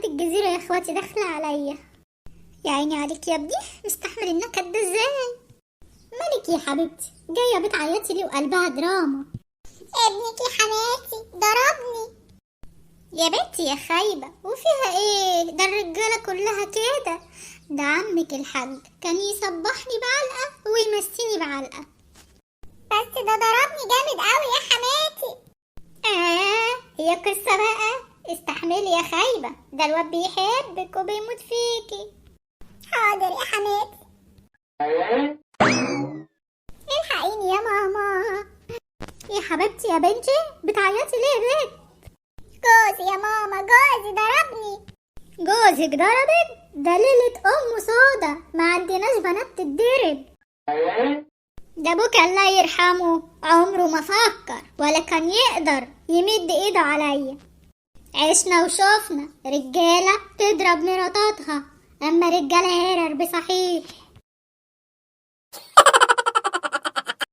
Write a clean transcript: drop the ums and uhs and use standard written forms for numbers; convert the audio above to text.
الجزيرة يا اخواتي داخلة عليا. يا عيني عليك يا ابني، مستحمل النكد ده ازاي؟ مالك يا حبيبتي جاية بتعيطي ليه وقلبها دراما؟ ابنك يا حماتي ضربني. يا بنتي يا خايبة وفيها ايه؟ ده الرجالة كلها كده. ده عمك الحاج كان يصبحني بعلقة ويمسيني بعلقة. بس ده ضربني جامد قوي يا حماتي. هي قصة بقى. استحملي يا خايبة، ده الواد بيحبك وبيموت فيكي. حاضر يا حماتي. الحقيني يا ماما. يا حبيبتي يا بنتي بتعيطي ليه يا بنت؟ جوزي يا ماما، جوزي ضربني. جوزك ضربك؟ ده ليلة أم صودا، ما عندناش بنات تتضرب. ده ابوك الله يرحمه عمره ما فكر ولا كان يقدر يمد ايده عليا. عشنا وشوفنا رجالة تضرب مراتاتها، اما رجالة هرر بصحيح.